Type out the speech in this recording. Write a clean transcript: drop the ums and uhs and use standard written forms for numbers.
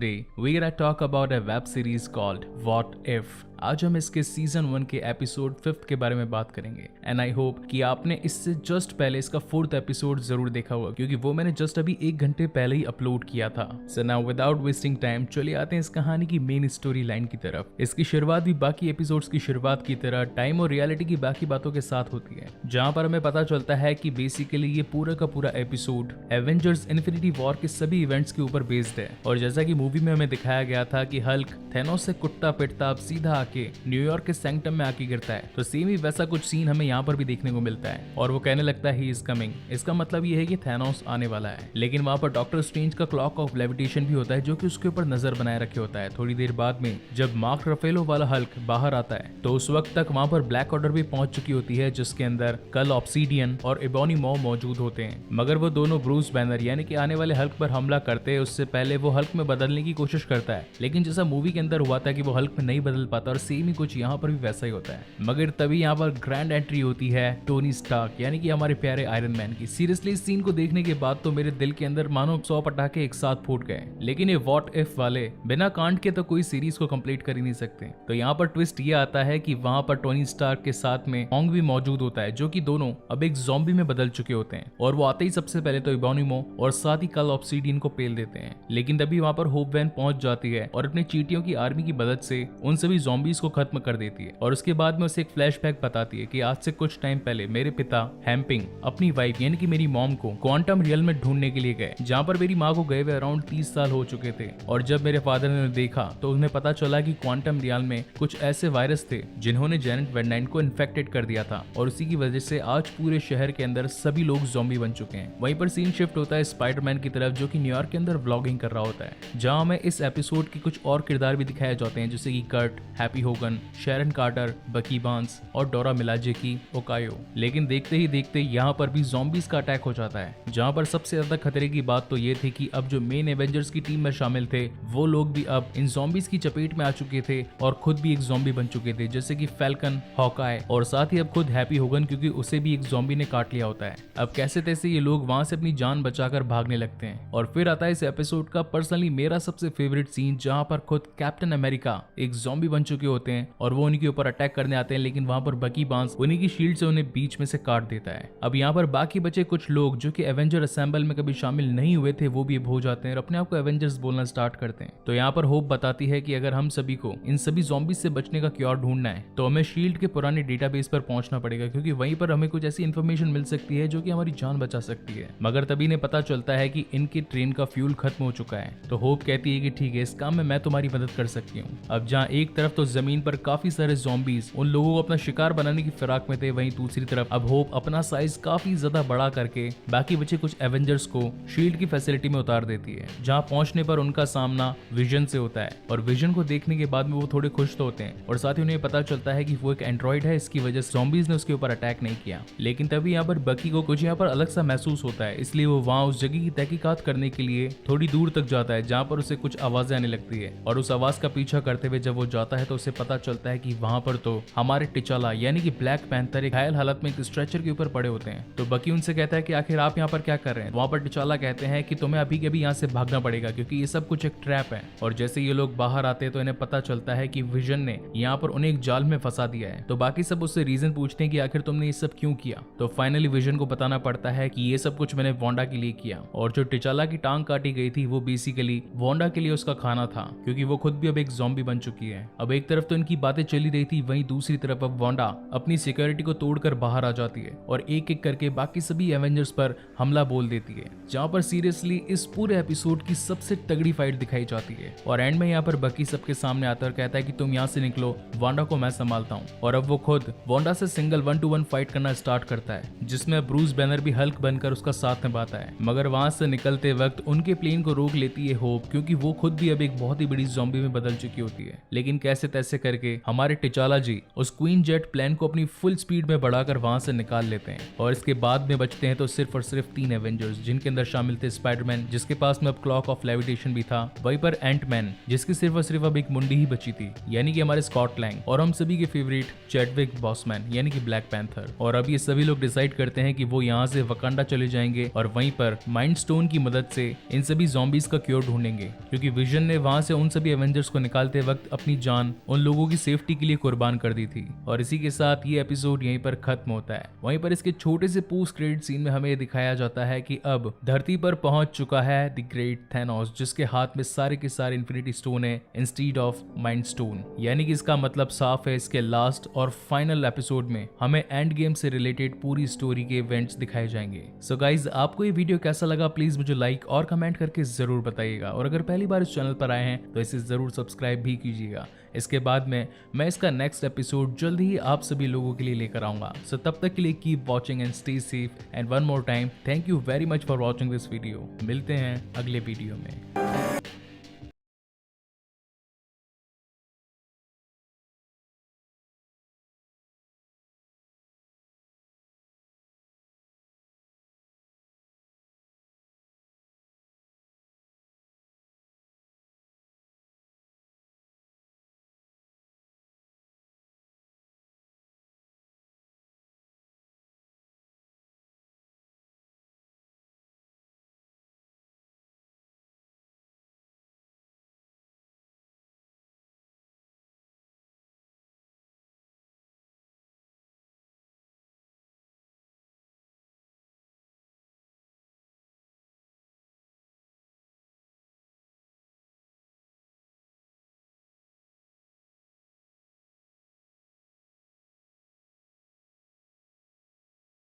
Today, we're gonna talk about a web series called What If. आज हम इसके season 1 के एपिसोड 5 के बारे में बात करेंगे एंड आई होप कि आपने इससे जस्ट पहले इसका 4th एपिसोड जरूर देखा होगा क्योंकि वो मैंने जस्ट अभी 1 घंटे पहले ही अपलोड किया था। So now without wasting time चलिए आते हैं इस कहानी की मेन स्टोरी लाइन की तरफ। इसकी शुरुआत भी बाकी एपिसोड्स की शुरुआत की तरह टाइम और रियलिटी की बाकी बातों के साथ होती है, जहां पर हमें पता चलता है कि बेसिकली ये पूरा का पूरा एपिसोड एवेंजर्स इन्फिनिटी वॉर के सभी इवेंट्स के ऊपर बेस्ड है। और जैसा कि मूवी में हमें दिखाया गया था कि हल्क थेनोस से कुत्ता पिटता अब सीधा आके न्यूयॉर्क के सैंक्टम में आके गिरता है, तो सेम ही वैसा कुछ सीन हमें यहाँ पर भी देखने को मिलता है और वो कहने लगता है ही इज कमिंग। इसका मतलब ये है कि थेनोस आने वाला है। लेकिन वहाँ पर डॉक्टर स्ट्रेंज का क्लॉक ऑफ लेविटेशन भी होता है जो कि उसके ऊपर नजर बनाए रखे होता है। थोड़ी देर बाद में जब मार्क रफेलो वाला हल्क बाहर आता है तो उस वक्त तक वहाँ पर ब्लैक ऑर्डर भी पहुंच चुकी होती है, जिसके अंदर कल ऑब्सीडियन और एबोनी मॉ मौजूद होते हैं। मगर वो दोनों ब्रूस बैनर यानी कि आने वाले हल्क पर हमला करते हैं उससे पहले वो हल्क में बदलने की कोशिश करता है, लेकिन जैसा मूवी के अंदर हुआ था कि वो हल्क में नहीं बदल पाता और सेम ही कुछ यहाँ पर भी वैसा ही होता है। मगर तभी यहाँ पर ग्रैंड एंट्री होती है टोनी स्टार्क यानी कि हमारे प्यारे आयरन मैन की। सीरियसली इस सीन को देखने के बाद तो मेरे दिल के अंदर मानो 100 पटाखे एक साथ फूट गए। लेकिन ये व्हाट इफ वाले बिना कांड के तो कोई सीरीज को कंप्लीट कर ही नहीं सकते। तो यहाँ पर ट्विस्ट ये आता है कि वहां पर टोनी स्टार्क के साथ में होंग भी मौजूद होता है, जो कि दोनों अब एक ज़ॉम्बी में बदल चुके होते हैं और वो आते ही सबसे पहले तो एबोनी मॉ और साथ ही कल ऑब्सीडियन को पेल देते हैं। लेकिन तभी वहां पर होप वैन पहुंच जाती है और अपने चींटियों की आर्मी की मदद से उन सभी ज़ॉम्बीज को खत्म कर देती है। और उसके बाद में उसे एक फ्लैशबैक बताती है कि आज से कुछ टाइम पहले मेरे पिता हैम्पिंग अपनी वाइफ यानी कि मेरी मॉम को क्वांटम रियल में ढूंढने के लिए गए, जहां पर मेरी माँ को गए हुए अराउंड 30 साल हो चुके थे। और जब मेरे फादर ने देखा तो उन्हें पता चला कि क्वांटम रियल में कुछ ऐसे वायरस थे जिन्होंने जेनेट वेड 9 को इन्फेक्टेड कर दिया था और उसी की वजह से आज पूरे शहर के अंदर सभी लोग ज़ॉम्बी बन चुके हैं। वहीं पर सीन शिफ्ट होता है स्पाइडरमैन की तरफ, जो कि न्यूयॉर्क के अंदर व्लॉगिंग कर रहा होता है, जहां हमें इस एपिसोड के कुछ और किरदार भी दिखाए जाते हैं जैसे कि Kurt, Happy Hogan, Sharon Carter, Bucky Barnes और डोरा मिलाजे की ओकायो। लेकिन देखते ही देखते यहाँ पर भी ज़ॉम्बीज का अटैक हो जाता है, जहाँ पर सबसे ज्यादा खतरे की बात तो ये थी कि अब जो मेन एवेंजर्स की टीम में शामिल थे वो लोग भी अब इन ज़ॉम्बीज की चपेट में आ चुके थे और खुद भी एक ज़ॉम्बी बन चुके थे, जैसे कि फैल्कन, हॉकाय और साथ ही अब खुद हैप्पी होगन, क्योंकि उसे भी एक ज़ॉम्बी ने काट लिया होता है। अब कैसे तैसे ये लोग वहां से अपनी जान बचाकर भागने लगते हैं। और फिर आता है इस एपिसोड का पर्सनली मेरा सबसे फेवरेट सीन, जहां पर खुद कैप्टन अमेरिका एक ज़ॉम्बी बन चुके होते हैं और वो उनके ऊपर अटैक करने आते हैं, लेकिन वहां पर बकी बार्न्स उन्हीं की शील्ड से उन्हें बीच में से काट देता है। अब यहाँ पर बाकी बचे कुछ लोग जो कि एवेंजर असेंबल में कभी शामिल नहीं हुए थे वो भी अब हो जाते हैं और अपने आप को एवेंजर्स बोलना स्टार्ट करते हैं। तो यहाँ पर होप बताती है कि अगर हम सभी को इन सभी ज़ॉम्बीज से बचने का क्योर ढूंढना है तो हमें शील्ड के पुराने डेटाबेस पर पहुंचना पड़ेगा, क्योंकि वहीं पर हमें कुछ ऐसी इन्फॉर्मेशन मिल सकती है जो कि हमारी जान बचा सकती है। मगर तभी इन्हें पता चलता है कि इनके ट्रेन का फ्यूल खत्म हो चुका है। तो होप कहती है कि ठीक है, इस काम में मैं तुम्हारी मदद कर सकती हूँ। अब जहाँ एक तरफ तो जमीन पर काफी सारे ज़ॉम्बीज उन लोगों को अपना शिकार बनाने की फिराक में थे, वहीं दूसरी तरफ अब होप अपना साइज काफी ज्यादा बड़ा करके बाकी बचे कुछ एवेंजर्स को शील्ड की फैसिलिटी में उतार देती है, जहां पहुंचने पर उनका सामना विजन से होता है। और विजन को देखने के बाद में वो थोड़े खुश तो होते हैं और साथ ही उन्हें पता चलता है कि वो एक एंड्रॉइड है, इसकी वजह से ज़ॉम्बीज ने उसके ऊपर अटैक नहीं किया। लेकिन तभी यहाँ पर बकी को कुछ यहाँ पर अलग सा महसूस होता है, इसलिए वो वहाँ उस जगह की तहकीकात करने के लिए थोड़ी दूर तक जाता है, जहाँ पर उसे कुछ आवाजें आने लगती है। और उस आवाज का पीछा करते हुए जब वो जाता है तो उसे पता चलता है कि वहां पर तो हमारे टिचाला यानी कि ब्लैक पैंथर एक घायल हालत में एक स्ट्रेचर के ऊपर पड़े होते हैं। तो बकी उनसे कहता है कि आखिर आप यहाँ पर क्या कर रहे हैं। वहां पर टिचाला कहते हैं कि तुम्हें अभी के अभी यहाँ से भागना पड़ेगा क्योंकि ये सब कुछ एक ट्रैप है। और जैसे ये लोग बाहर आते हैं तो इन्हें पता चलता है कि विजन ने यहाँ पर उन्हें एक जाल में फंसा दिया है। तो बाकी सब उससे रीजन पूछते हैं कि आखिर तुमने ये सब क्यों किया। तो फाइनली विजन को बताना पड़ता है कि ये सब कुछ मैंने वांडा के लिए किया, और जो टिचाला की टांग काटी गई थी वो बेसिकली वांडा के लिए उसका खाना था, क्योंकि वो खुद भी अब एक ज़ॉम्बी बन चुकी है। अब एक तरफ तो इनकी बातें चली रही थी, वहीं दूसरी तरफ अब वांडा अपनी सिक्योरिटी को तोड़कर बाहर आ जाती है और एक एक करके बाकी सभी एवेंजर्स पर हमला बोल देती है, जहां पर सीरियसली इस पूरे एपिसोड की सबसे तगड़ी फाइट दिखाई जाती है। और एंड में यहाँ पर बकी सबके सामने आता है और कहता है कि तुम यहाँ से निकलो, वांडा को मैं संभालता हूँ। और अब वो खुद वांडा से सिंगल 1-to-1 फाइट करना स्टार्ट करता है, जिसमें ब्रूस बैनर भी हल्क बनकर उसका साथ निभाता है। मगर वहां से निकलते वक्त उनके प्लेन को रोक लेती है होप, क्योंकि वो खुद भी अब एक बहुत ही बड़ी ज़ॉम्बी में बदल चुकी होती है। लेकिन कैसे तैसे करके हमारे टिचाला जी उस क्वीन जेट प्लेन को अपनी फुल स्पीड में बढ़ाकर वहां से निकाल लेते हैं और इसके बाद में बचते हैं तो सिर्फ और सिर्फ 3 एवेंजर्स, जिनके अंदर शामिल थे स्पाइडरमैन जिसके पास में अब क्लॉक ऑफ लेविटेशन भी था, वहीं पर एंटमैन जिसकी सिर्फ और सिर्फ अब एक मुंडी ही बची थी यानी कि हमारे स्कॉट लैंग, और हम सभी के फेवरेट चैडविक बॉसमैन यानी कि ब्लैक पैंथर। और अब ये सभी लोग डिसाइड करते हैं कि वो यहाँ से वकांडा चले जाएंगे और वहीं पर माइंड स्टोन की मदद से इन सभी ज़ॉम्बीज का क्योर ढूंढेंगे, क्योंकि विजन ने वहां से उन सभी एवेंजर्स को निकालते वक्त अपनी जान उन लोगों की सेफ्टी के लिए कुर्बान कर दी थी। और इसी के साथ ये एपिसोड यहीं पर खत्म होता है। वहीं पर इसके छोटे से पोस्ट क्रेडिट सीन में हमें दिखाया जाता है कि अब धरती पर पहुंच चुका है द ग्रेट थैनोस, जिसके हाथ में सारे के सारे इन्फिनिटी स्टोन है इंस्टीड ऑफ माइंड स्टोन। यानी कि इसका मतलब साफ है, इसके लास्ट और फाइनल एपिसोड में हमें एंड गेम से रिलेटेड पूरी स्टोरी के इवेंट्स दिखाए जाएंगे। सो गाइज, आपको ये वीडियो कैसा लगा प्लीज मुझे लाइक और कमेंट करके जरूर बताइएगा, और अगर पहली बार इस चैनल पर आए हैं तो इसे जरूर सब्सक्राइब भी कीजिएगा। इसके बाद में मैं इसका नेक्स्ट एपिसोड जल्दी ही आप सभी लोगों के लिए लेकर आऊंगा। सो तब तक के लिए keep watching and stay safe, and one more time thank you very much for watching this video. मिलते हैं अगले वीडियो में।